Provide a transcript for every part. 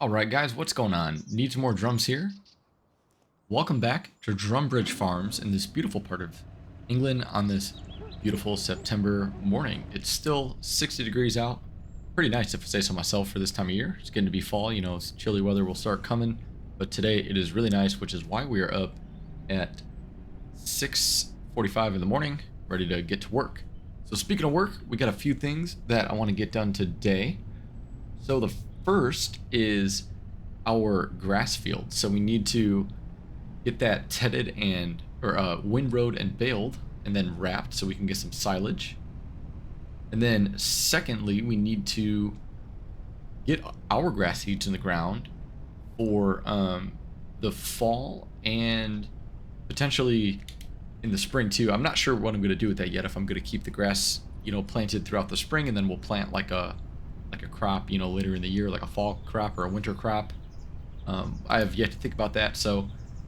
Alright guys, what's going on? Need some more drums here? Welcome back to Drumbridge Farms in this beautiful part of England on this beautiful September morning. It's still 60 degrees out. Pretty nice if I say so myself for this time of year. It's getting to be fall, you know, chilly weather will start coming. But today it is really nice, which is why we are up at 6:45 in the morning, ready to get to work. So speaking of work, we got a few things that I want to get done today. So the first is our grass field. So we need to get that tedded and windrowed and baled and then wrapped so we can get some silage. And then secondly, we need to get our grass seeds in the ground for the fall and potentially in the spring too. I'm not sure what I'm going to do with that yet, if I'm going to keep the grass, you know, planted throughout the spring and then we'll plant like a crop, you know, later in the year, like a fall crop or a winter crop. I have yet to think about that. So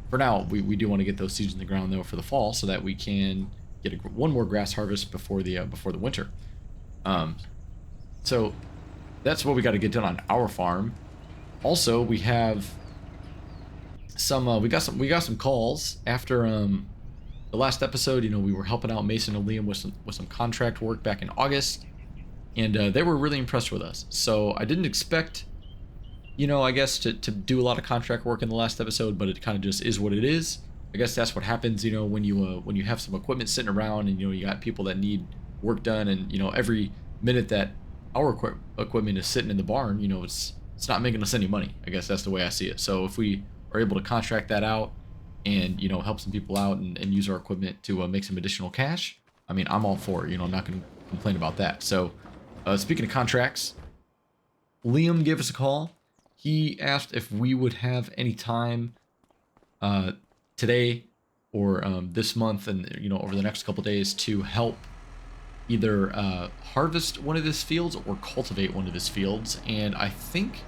for now, we do want to get those seeds in the ground though for the fall, so that we can get one more grass harvest before the winter. So that's what we got to get done on our farm. Also, we have some we got some calls after the last episode. You know, we were helping out Mason and Liam with some contract work back in August. And they were really impressed with us. So I didn't expect, you know, I guess to do a lot of contract work in the last episode, but it kind of just is what it is. I guess that's what happens, you know, when you have some equipment sitting around and, you know, you got people that need work done, and, you know, every minute that our equipment is sitting in the barn, you know, it's not making us any money. I guess that's the way I see it. So if we are able to contract that out and, you know, help some people out and use our equipment to make some additional cash, I mean, I'm all for it. You know, I'm not going to complain about that. So speaking of contracts, Liam gave us a call. He asked if we would have any time today or this month and, you know, over the next couple days to help either harvest one of his fields or cultivate one of his fields. And I think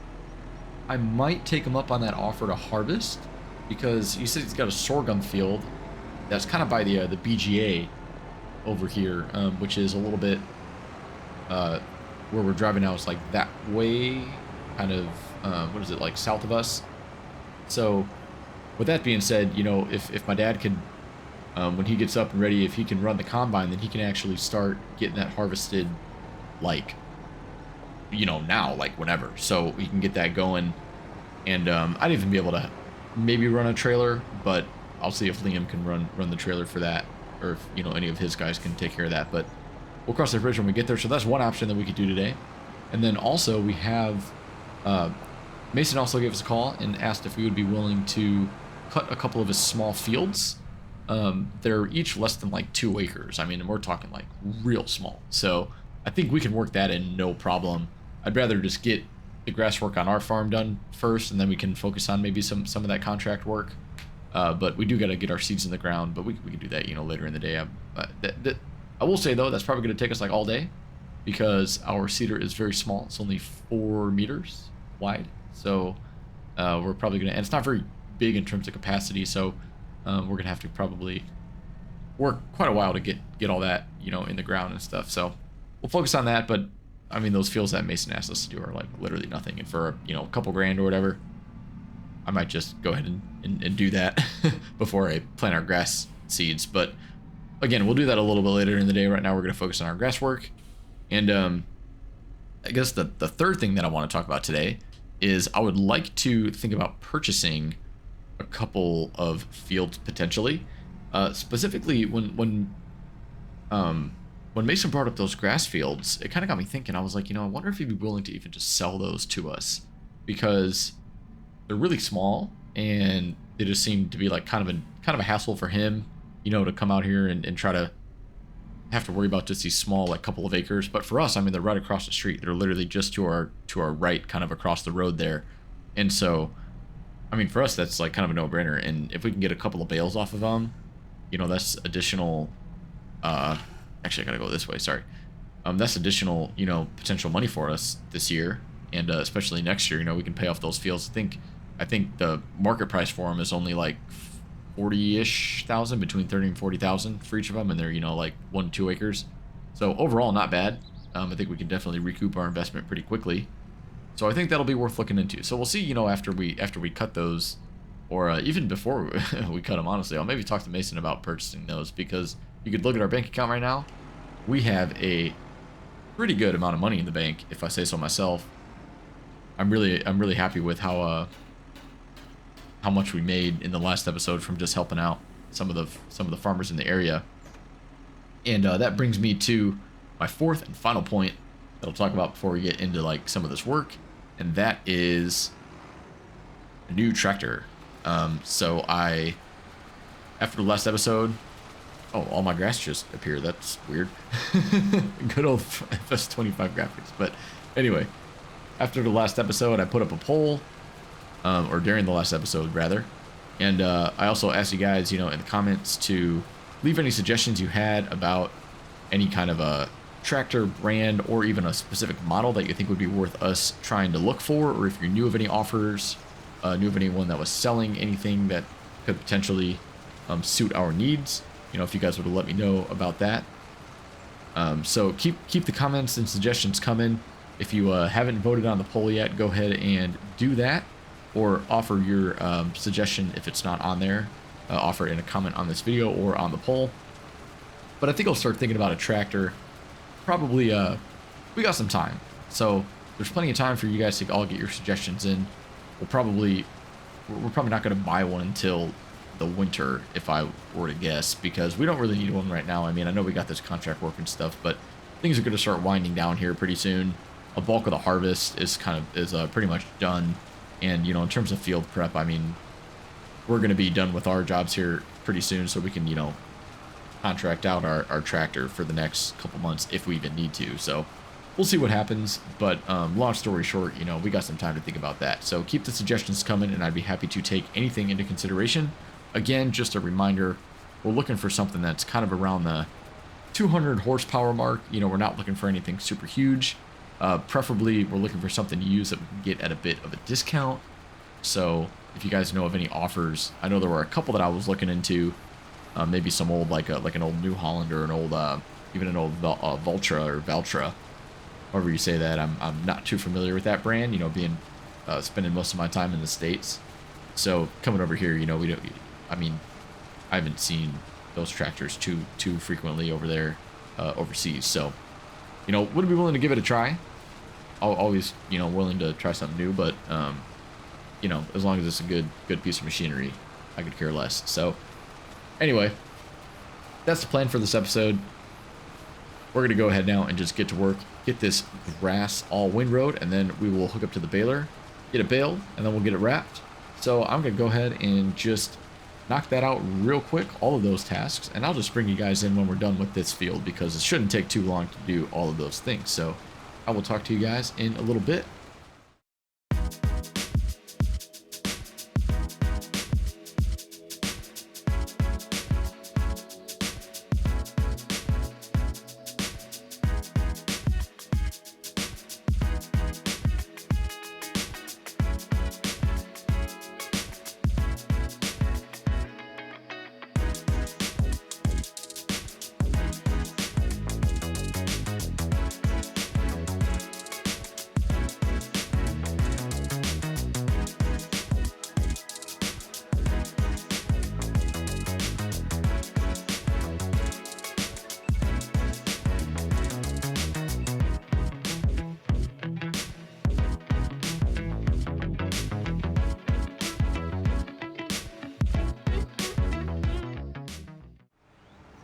I might take him up on that offer to harvest, because he said he's got a sorghum field that's kind of by the BGA over here, which is a little bit where we're driving now is like that way, kind of what is it, like south of us. So with that being said, you know, if my dad could, when he gets up and ready, if he can run the combine, then he can actually start getting that harvested, like, you know, now, like whenever, so we can get that going. And I'd even be able to maybe run a trailer, but I'll see if Liam can run the trailer for that, or if, you know, any of his guys can take care of that. But we'll cross the bridge when we get there. So that's one option that we could do today. And then also we have, Mason also gave us a call and asked if we would be willing to cut a couple of his small fields. They're each less than like 2 acres. I mean, we're talking like real small. So I think we can work that in no problem. I'd rather just get the grass work on our farm done first, and then we can focus on maybe some of that contract work. But we do got to get our seeds in the ground, but we can do that, you know, later in the day. I will say though, that's probably going to take us like all day, because our seeder is very small. It's only 4 meters wide. So we're probably going to, and it's not very big in terms of capacity. So we're going to have to probably work quite a while to get all that, you know, in the ground and stuff. So we'll focus on that. But I mean, those fields that Mason asked us to do are like literally nothing. And for, you know, a couple grand or whatever, I might just go ahead and do that before I plant our grass seeds. But again, we'll do that a little bit later in the day. Right now, we're going to focus on our grass work. And I guess the third thing that I want to talk about today is I would like to think about purchasing a couple of fields potentially. Specifically, when Mason brought up those grass fields, it kind of got me thinking. I was like, you know, I wonder if he'd be willing to even just sell those to us, because they're really small and they just seem to be like kind of a hassle for him, you know, to come out here and try to have to worry about just these small, like, couple of acres. But for us, I mean, they're right across the street. They're literally just to our right, kind of across the road there. And so, I mean, for us, that's like kind of a no-brainer. And if we can get a couple of bales off of them, you know, that's additional. Actually, I gotta go this way. Sorry. That's additional, you know, potential money for us this year, and especially next year. You know, we can pay off those fields. I think the market price for them is only like 40-ish thousand, between 30 and 40,000 for each of them, and they're, you know, like 1-2 acres. So overall, not bad. I think we can definitely recoup our investment pretty quickly. So I think that'll be worth looking into. So we'll see, you know, after we cut those, or even before we cut them, honestly. I'll maybe talk to Mason about purchasing those, because you could look at our bank account right now. We have a pretty good amount of money in the bank, if I say so myself. I'm really happy with how much we made in the last episode from just helping out some of the farmers in the area. And that brings me to my fourth and final point that I'll talk about before we get into like some of this work, and that is a new tractor. So after the last episode, oh, all my grass just appeared. That's weird. Good old FS25 graphics. But anyway, after the last episode, I put up a poll, or during the last episode rather, and I also asked you guys, you know, in the comments to leave any suggestions you had about any kind of a tractor brand or even a specific model that you think would be worth us trying to look for, or if you knew of any offers, knew of anyone that was selling anything that could potentially suit our needs. You know, if you guys would let me know about that. So keep the comments and suggestions coming. If you haven't voted on the poll yet, go ahead and do that, or offer your suggestion if it's not on there. Offer it in a comment on this video or on the poll. But I think I'll start thinking about a tractor. Probably, we got some time, so there's plenty of time for you guys to all get your suggestions in. We're probably not going to buy one until the winter, if I were to guess, because we don't really need one right now. I mean, I know we got this contract work and stuff, but things are going to start winding down here pretty soon. A bulk of the harvest is pretty much done, and you know, in terms of field prep, I mean, we're going to be done with our jobs here pretty soon, so we can, you know, contract out our tractor for the next couple months if we even need to. So we'll see what happens, but long story short, you know, we got some time to think about that. So keep the suggestions coming, and I'd be happy to take anything into consideration. Again, just a reminder, we're looking for something that's kind of around the 200 horsepower mark. You know, we're not looking for anything super huge. Preferably, we're looking for something to use that we can get at a bit of a discount. So if you guys know of any offers, I know there were a couple that I was looking into. Maybe some old, like an old New Holland, or an old, even an old Valtra or Valtra, however you say that. I'm not too familiar with that brand, you know, being spending most of my time in the States. So coming over here, you know, I haven't seen those tractors too frequently over there, overseas. So, you know, would be willing to give it a try. Always, you know, willing to try something new, but you know, as long as it's a good piece of machinery, I could care less. So anyway, that's the plan for this episode. We're going to go ahead now and just get to work, get this grass all windrowed, and then we will hook up to the baler, get it baled, and then we'll get it wrapped. So I'm going to go ahead and just knock that out real quick, all of those tasks, and I'll just bring you guys in when we're done with this field, because it shouldn't take too long to do all of those things. So I will talk to you guys in a little bit.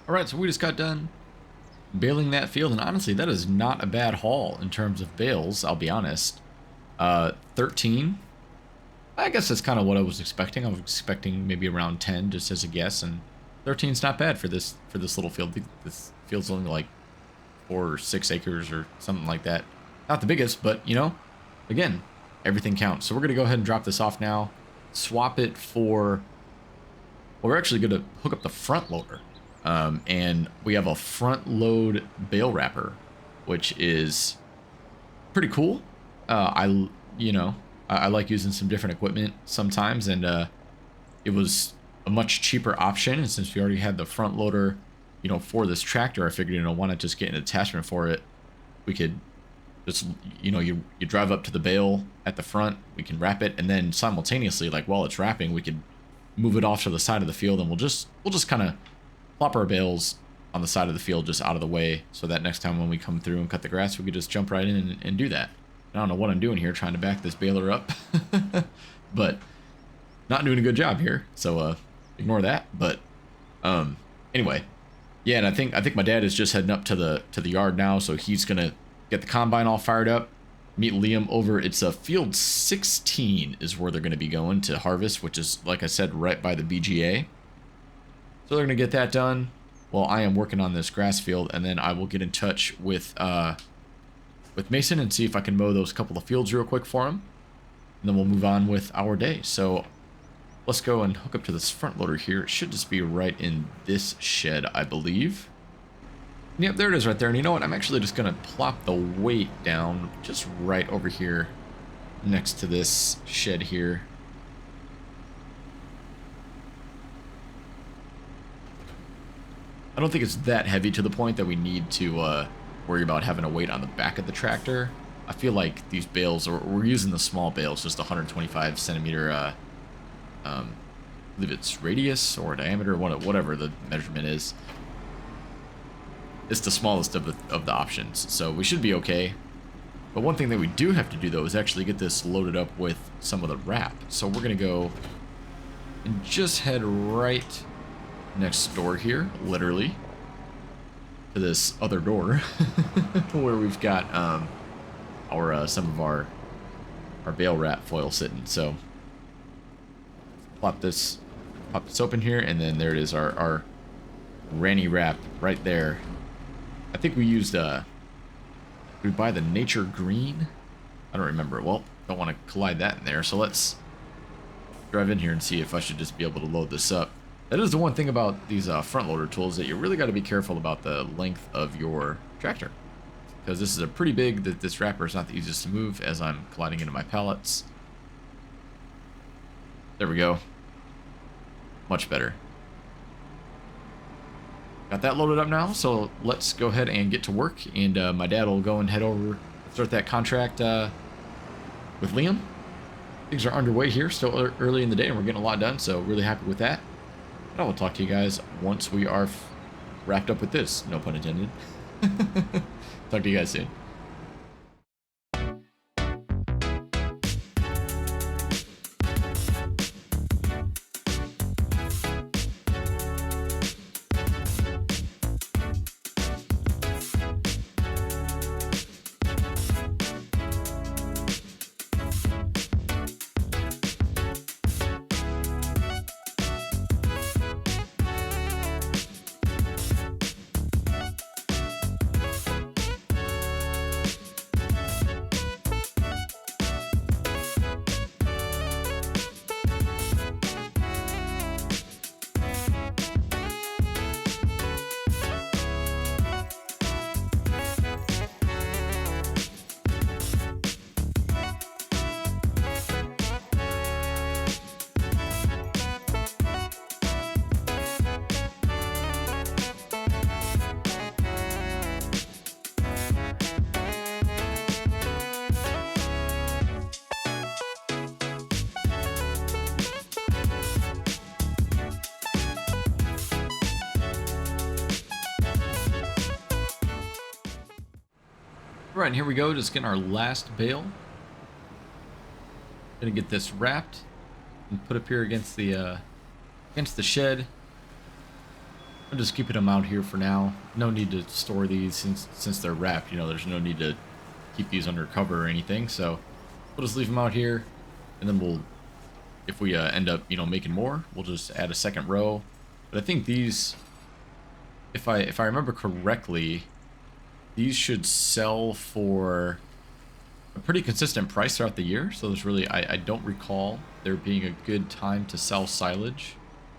Alright, so we just got done baling that field, and honestly, that is not a bad haul in terms of bales, I'll be honest. 13. I guess that's kind of what I was expecting. I was expecting maybe around 10, just as a guess, and 13 is not bad for this little field. This field's only like 4 or 6 acres or something like that. Not the biggest, but, you know, again, everything counts. So we're going to go ahead and drop this off now, swap it for... Well, we're actually going to hook up the front loader. And we have a front load bale wrapper, which is pretty cool. I like using some different equipment sometimes, and it was a much cheaper option. And since we already had the front loader, you know, for this tractor, I figured, you know, why not just get an attachment for it? We could Just, you know, you drive up to the bale at the front, we can wrap it, and then simultaneously, like while it's wrapping, we could move it off to the side of the field, and we'll just kind of plop our bales on the side of the field just out of the way, so that next time when we come through and cut the grass, we could just jump right in and do that. I don't know what I'm doing here, trying to back this baler up, but not doing a good job here, so ignore that. But anyway, yeah, and I think my dad is just heading up to the yard now, so he's gonna get the combine all fired up, meet Liam over. It's a field 16 is where they're gonna be going to harvest, which is, like I said, right by the BGA. So they're gonna get that done while I am working on this grass field, and then I will get in touch with Mason and see if I can mow those couple of fields real quick for him, and then we'll move on with our day. So let's go and hook up to this front loader here. It should just be right in this shed, I believe. Yep, there it is right there. And you know what? I'm actually just going to plop the weight down just right over here next to this shed here. I don't think it's that heavy to the point that we need to worry about having a weight on the back of the tractor. I feel like these bales, we're using the small bales, just 125 centimeter, I believe it's radius or diameter, whatever the measurement is. It's the smallest of the options, so we should be okay. But one thing that we do have to do though is actually get this loaded up with some of the wrap. So we're gonna go and just head right next door here, literally, to this other door where we've got some of our bale wrap foil sitting. So pop this open here, and then there it is, our Ranny wrap right there. I think we used did we buy the nature green? I don't remember. Well, don't want to collide that in there, so let's drive in here and see if I should just be able to load this up. That is the one thing about these front loader tools, that you really got to be careful about the length of your tractor, because this is a pretty big, this wrapper is not the easiest to move as I'm colliding into my pallets. There we go. Much better. Got that loaded up now, so let's go ahead and get to work, and my dad will go and head over, start that contract with Liam. Things are underway here, still early in the day, and we're getting a lot done, so really happy with that. And I will talk to you guys once we are wrapped up with this, no pun intended. Talk to you guys soon. Right, and here we go, just getting our last bale. Gonna get this wrapped and put up here against the shed. I'm just keeping them out here for now. No need to store these since they're wrapped. You know, there's no need to keep these under cover or anything. So we'll just leave them out here, and then we'll, if we end up, you know, making more, we'll just add a second row. But I think these, if I remember correctly, these should sell for a pretty consistent price throughout the year. So there's really, I don't recall there being a good time to sell silage.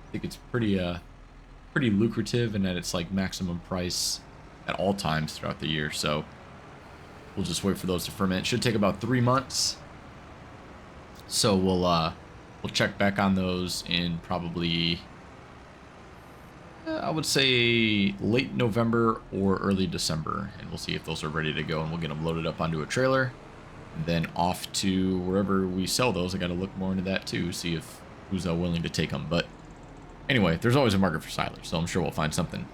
I think it's pretty lucrative, and that it's like maximum price at all times throughout the year. So we'll just wait for those to ferment. It should take about 3 months. So we'll check back on those in probably I would say late November or early December, and we'll see if those are ready to go, and we'll get them loaded up onto a trailer, and then off to wherever we sell those. I got to look more into that too, see if who's willing to take them. But anyway, there's always a market for silage, so I'm sure we'll find something.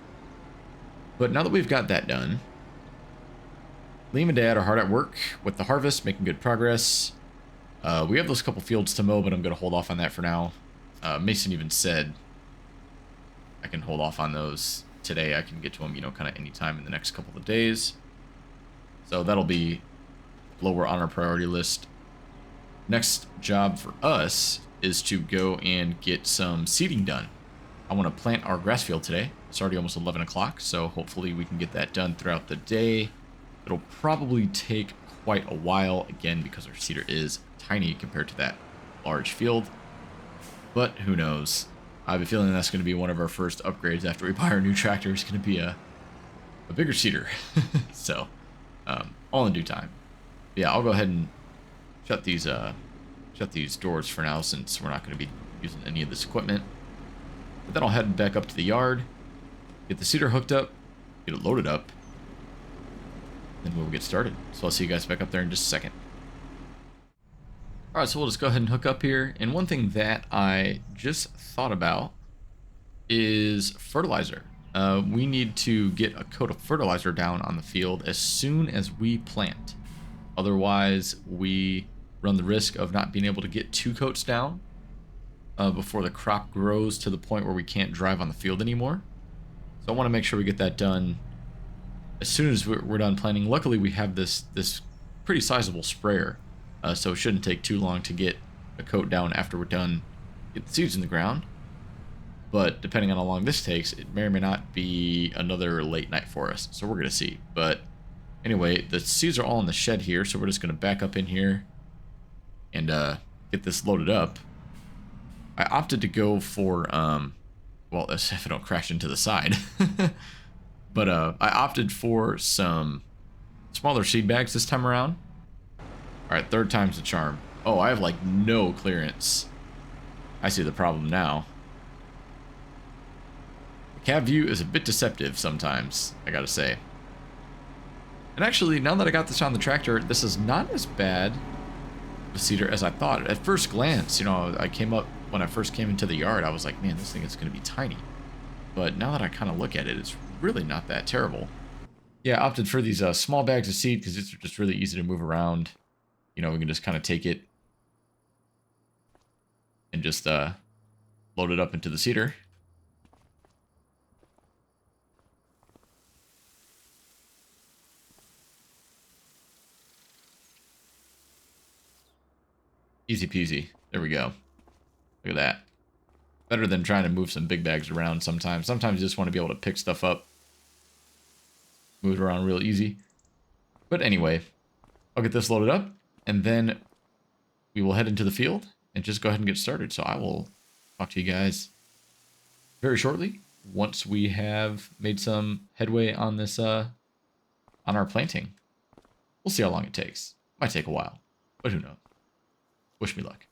But now that we've got that done, Liam and Dad are hard at work with the harvest, making good progress. We have those couple fields to mow, but I'm going to hold off on that for now. Mason even said I can hold off on those today. I can get to them, you know, kind of anytime in the next couple of days. So that'll be lower on our priority list. Next job for us is to go and get some seeding done. I want to plant our grass field today. It's already almost 11 o'clock, so hopefully we can get that done throughout the day. It'll probably take quite a while, again, because our seeder is tiny compared to that large field. But who knows? I have a feeling that's going to be one of our first upgrades after we buy our new tractor. It's going to be a bigger seeder. So, all in due time. Yeah, I'll go ahead and shut these doors for now, since we're not going to be using any of this equipment. But then I'll head back up to the yard, get the seeder hooked up, get it loaded up, then we'll get started. So I'll see you guys back up there in just a second. Alright, so we'll just go ahead and hook up here. And one thing that I just thought about is fertilizer. We need to get a coat of fertilizer down on the field as soon as we plant. Otherwise, we run the risk of not being able to get 2 coats down before the crop grows to the point where we can't drive on the field anymore. So I want to make sure we get that done as soon as we're done planting. Luckily, we have this pretty sizable sprayer, so it shouldn't take too long to get a coat down after we're done, get the seeds in the ground. But depending on how long this takes, it may or may not be another late night for us, so we're going to see. But anyway, the seeds are all in the shed here, so we're just going to back up in here and get this loaded up. I opted to go for, well, if I don't crash into the side. But I opted for some smaller seed bags this time around. Alright, third time's the charm. Oh, I have like no clearance. I see the problem now. The cab view is a bit deceptive sometimes, I gotta say. And actually, now that I got this on the tractor, this is not as bad of a seeder as I thought. At first glance, you know, I came up, when I first came into the yard, I was like, man, this thing is gonna be tiny. But now that I kind of look at it, it's really not that terrible. Yeah, I opted for these small bags of seed because it's just really easy to move around. You know, we can just kind of take it and just load it up into the seeder. Easy peasy. There we go. Look at that. Better than trying to move some big bags around sometimes. Sometimes you just want to be able to pick stuff up. Move it around real easy. But anyway, I'll get this loaded up, and then we will head into the field and just go ahead and get started. So I will talk to you guys very shortly once we have made some headway on this, on our planting. We'll see how long it takes. Might take a while, but who knows. Wish me luck.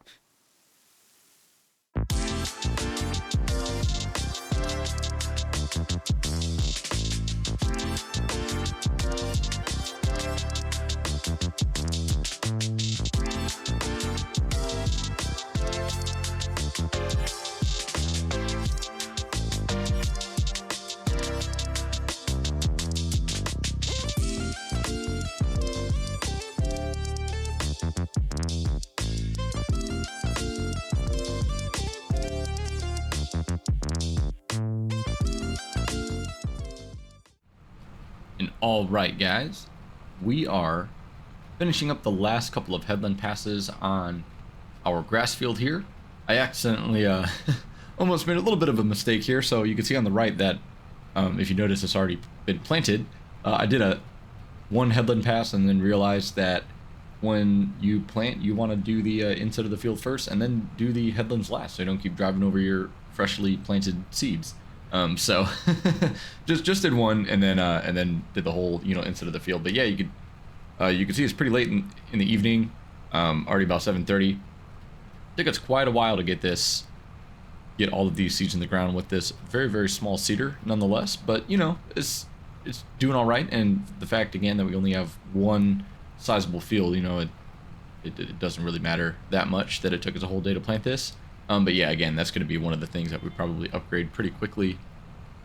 And all right, guys, we are finishing up the last couple of headland passes on our grass field here. I accidentally almost made a little bit of a mistake here. So you can see on the right that if you notice, it's already been planted. I did one headland pass and then realized that when you plant, you want to do the inside of the field first and then do the headlands last, so you don't keep driving over your freshly planted seeds. So just did one and then did the whole, you know, inside of the field. But yeah, you can see it's pretty late in the evening, already about 7:30. I think it's quite a while to get this get all of these seeds in the ground with this very, very small seeder nonetheless. But, you know, it's doing all right. And the fact, again, that we only have one sizable field, you know, it doesn't really matter that much that it took us a whole day to plant this. But yeah, again, that's going to be one of the things that we probably upgrade pretty quickly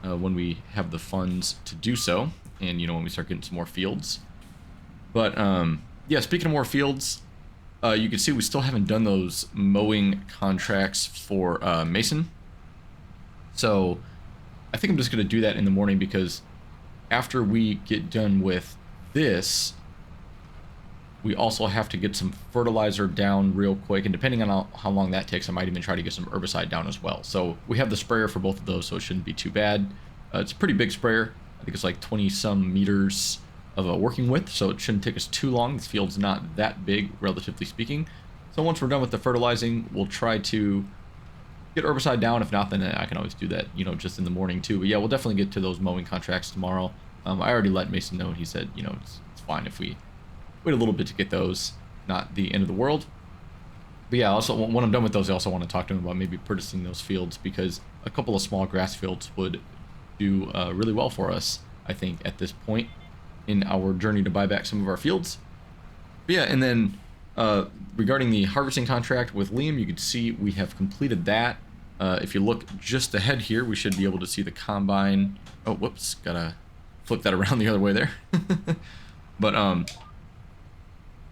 when we have the funds to do so. And, you know, when we start getting some more fields. But, yeah, speaking of more fields, you can see we still haven't done those mowing contracts for Mason. So I think I'm just going to do that in the morning, because after we get done with this, we also have to get some fertilizer down real quick. And depending on how long that takes, I might even try to get some herbicide down as well. So we have the sprayer for both of those, so it shouldn't be too bad. It's a pretty big sprayer. I think it's like 20-some meters of a working width, so it shouldn't take us too long. This field's not that big, relatively speaking. So once we're done with the fertilizing, we'll try to get herbicide down. If not, then I can always do that, you know, just in the morning too. But yeah, we'll definitely get to those mowing contracts tomorrow. I already let Mason know, and he said, you know, it's fine if we wait a little bit to get those. Not the end of the world. But yeah, also when I'm done with those, I also want to talk to him about maybe purchasing those fields, because a couple of small grass fields would do really well for us, I think, at this point in our journey to buy back some of our fields. But yeah, and then regarding the harvesting contract with Liam, you can see we have completed that. If you look just ahead here, we should be able to see the combine. Oh, whoops, gotta flip that around the other way there. But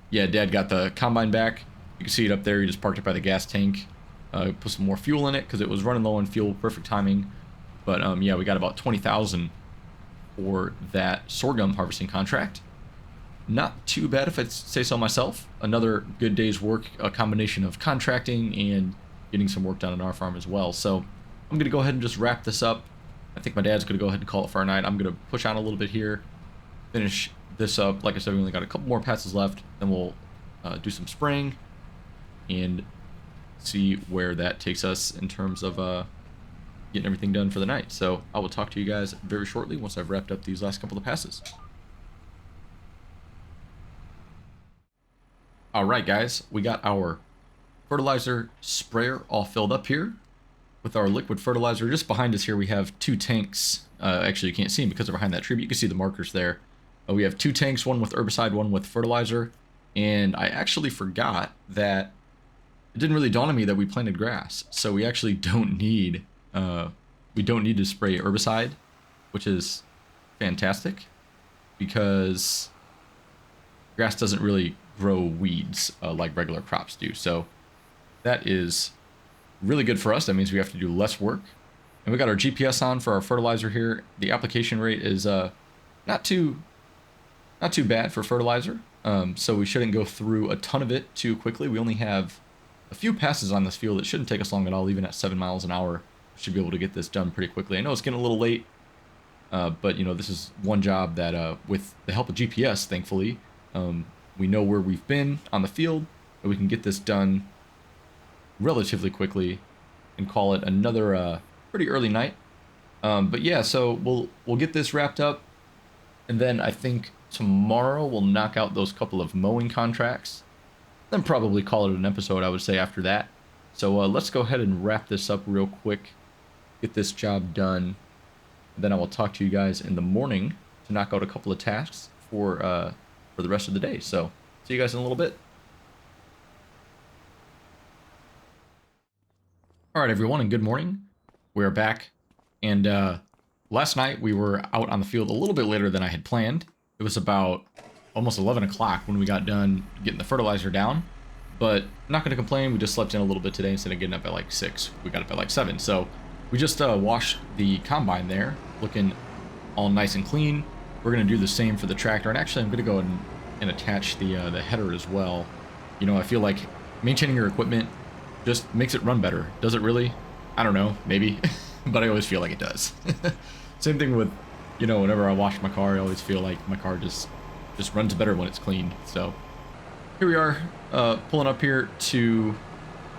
yeah, Dad got the combine back. You can see it up there. He just parked it by the gas tank. Put some more fuel in it because it was running low on fuel. Perfect timing. But yeah, we got about 20,000 for that sorghum harvesting contract. Not too bad, if I say so myself. Another good day's work, a combination of contracting and getting some work done on our farm as well. So I'm going to go ahead and just wrap this up. I think my dad's going to go ahead and call it for a night. I'm going to push on a little bit here, finish this up. Like I said, we only got a couple more passes left. Then we'll do some spraying and see where that takes us in terms of getting everything done for the night. So I will talk to you guys very shortly once I've wrapped up these last couple of passes. Alright guys, we got our fertilizer sprayer all filled up here with our liquid fertilizer. Just behind us here we have two tanks. Actually you can't see them because they're behind that tree, but you can see the markers there. We have two tanks, one with herbicide, one with fertilizer. And I actually forgot that it didn't really dawn on me that we planted grass. So we actually don't need to spray herbicide, which is fantastic, because grass doesn't really grow weeds like regular crops do. So that is really good for us. That means we have to do less work. And we got our GPS on for our fertilizer here. The application rate is not too bad for fertilizer. So we shouldn't go through a ton of it too quickly. We only have a few passes on this field. It shouldn't take us long at all, even at 7 miles an hour. We should be able to get this done pretty quickly. I know it's getting a little late, but you know, this is one job that with the help of GPS, thankfully, we know where we've been on the field, and we can get this done relatively quickly and call it another pretty early night. But yeah, so we'll get this wrapped up, and then I think tomorrow we'll knock out those couple of mowing contracts, then probably call it an episode, I would say, after that. So let's go ahead and wrap this up real quick, get this job done, and then I will talk to you guys in the morning to knock out a couple of tasks for the rest of the day. So see you guys in a little bit. All right, everyone, and good morning. We're back, and last night we were out on the field a little bit later than I had planned. It was about almost 11 o'clock when we got done getting the fertilizer down, but I'm not going to complain. We just slept in a little bit today instead of getting up at like 6. We got up at like 7. So we just washed the combine there, looking all nice and clean. We're going to do the same for the tractor, and actually I'm going to go and attach the header as well. You know, I feel like maintaining your equipment just makes it run better. Does it really? I don't know, maybe, but I always feel like it does. Same thing with, you know, whenever I wash my car, I always feel like my car just runs better when it's clean. So here we are, pulling up here to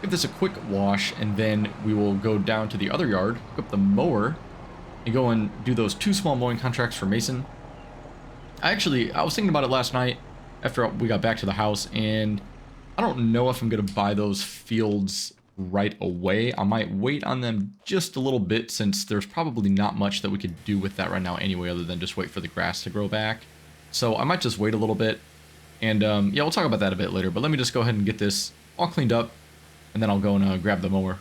give this a quick wash, and then we will go down to the other yard, pick up the mower, and go and do those 2 small mowing contracts for Mason. I was thinking about it last night after we got back to the house, and I don't know if I'm going to buy those fields right away. I might wait on them just a little bit since there's probably not much that we could do with that right now anyway, other than just wait for the grass to grow back. So I might just wait a little bit. And yeah, we'll talk about that a bit later, but let me just go ahead and get this all cleaned up, and then I'll go and grab the mower.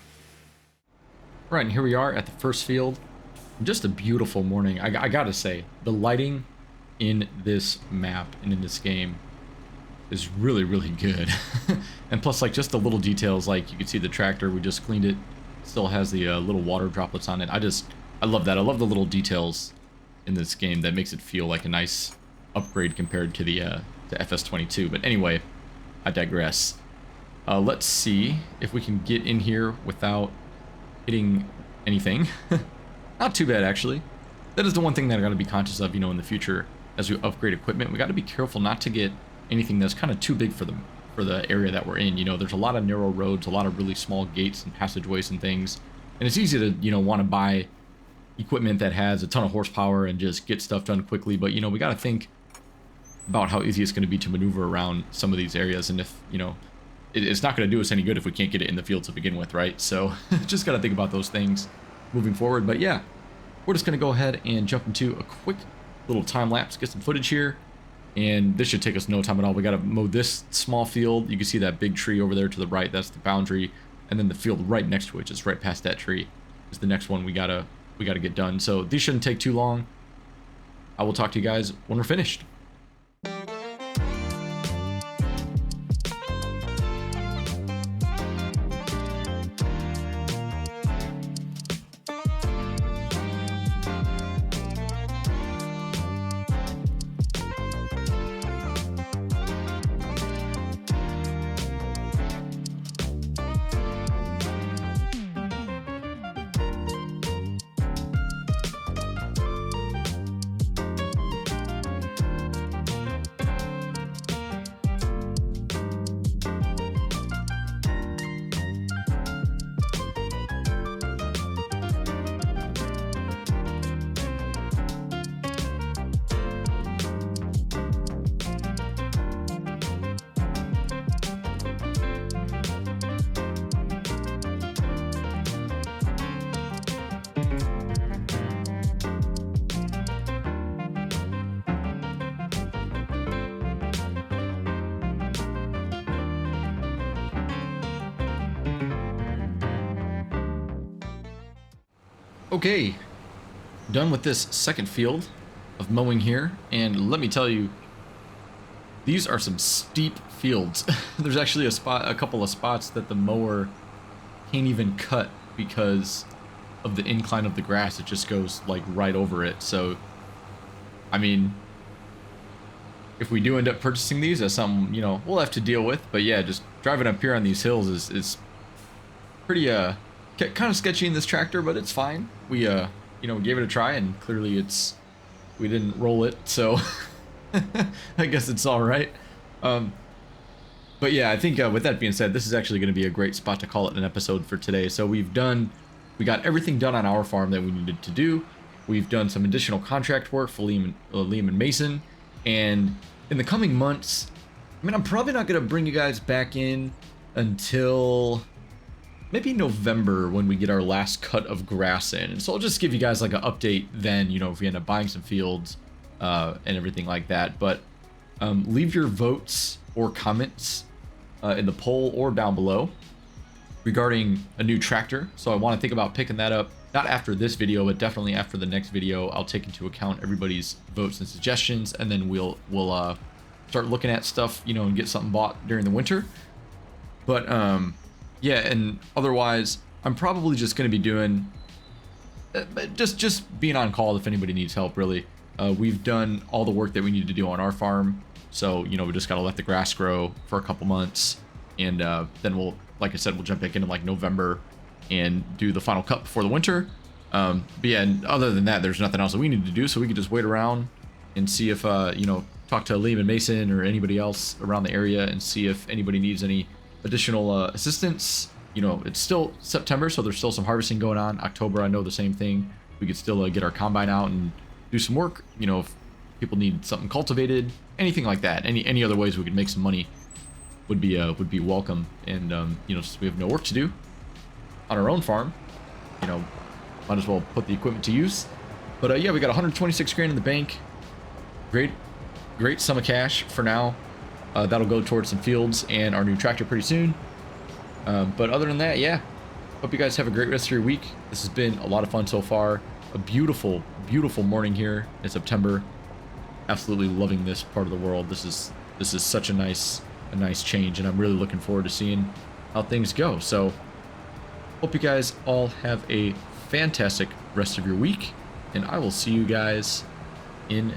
Right, and here we are at the first field. Just a beautiful morning. I gotta say, the lighting in this map and in this game is really, really good. And plus, like, just the little details, like you can see the tractor, we just cleaned it, still has the little water droplets on it. I love that. I love the little details in this game that makes it feel like a nice upgrade compared to the to FS22. But anyway, I digress. Let's see if we can get in here without hitting anything. Not too bad, actually. That is the one thing that I gotta be conscious of, you know, in the future as we upgrade equipment. We gotta be careful not to get anything that's kind of too big for the area that we're in. You know, there's a lot of narrow roads, a lot of really small gates and passageways and things, and it's easy to, you know, want to buy equipment that has a ton of horsepower and just get stuff done quickly. But, you know, we got to think about how easy it's going to be to maneuver around some of these areas, and if, you know, it's not going to do us any good if we can't get it in the field to begin with, right? So just got to think about those things moving forward. But yeah, we're just going to go ahead and jump into a quick little time lapse, get some footage here. And this should take us no time at all. We got to mow this small field. You can see that big tree over there to the right. That's the boundary. And then the field right next to it, just right past that tree, is the next one we gotta get done. So these shouldn't take too long. I will talk to you guys when we're finished. Okay, done with this second field of mowing here, and let me tell you, these are some steep fields. There's actually a couple of spots that the mower can't even cut because of the incline of the grass. It just goes like right over it. So, I mean, if we do end up purchasing these, that's something, you know, we'll have to deal with. But yeah, just driving up here on these hills is pretty kind of sketchy in this tractor, but it's fine. We you know, gave it a try, and clearly we didn't roll it, so I guess it's all right. But yeah, I think with that being said, this is actually going to be a great spot to call it an episode for today. So we got everything done on our farm that we needed to do. We've done some additional contract work for Liam and Mason, and in the coming months, I mean, I'm probably not going to bring you guys back in until maybe November, when we get our last cut of grass in. So I'll just give you guys like an update then, you know, if we end up buying some fields and everything like that. But leave your votes or comments in the poll or down below regarding a new tractor. So I want to think about picking that up, not after this video, but definitely after the next video. I'll take into account everybody's votes and suggestions, and then we'll start looking at stuff, you know, and get something bought during the winter. But yeah, and otherwise, I'm probably just going to be doing just being on call if anybody needs help, really. We've done all the work that we need to do on our farm, so, you know, we just got to let the grass grow for a couple months, and then we'll, like I said, we'll jump back in like November and do the final cut before the winter. But yeah, and other than that, there's nothing else that we need to do, so we can just wait around and see if, you know, talk to Liam and Mason or anybody else around the area and see if anybody needs any additional assistance. You know, it's still September, so there's still some harvesting going on. October, I know the same thing. We could still get our combine out and do some work. You know, if people need something cultivated, anything like that, any other ways we could make some money would be welcome. And you know, since we have no work to do, on our own farm. You know, might as well put the equipment to use. But yeah, we got 126 grand in the bank. Great sum of cash for now. That'll go towards some fields and our new tractor pretty soon. But other than that, yeah. Hope you guys have a great rest of your week. This has been a lot of fun so far. A beautiful, beautiful morning here in September. Absolutely loving this part of the world. This is such a nice change, and I'm really looking forward to seeing how things go. So hope you guys all have a fantastic rest of your week, and I will see you guys in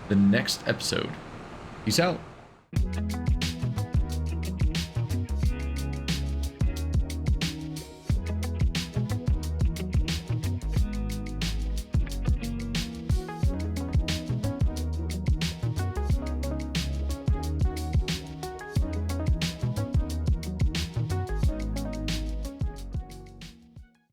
the next episode. Peace out.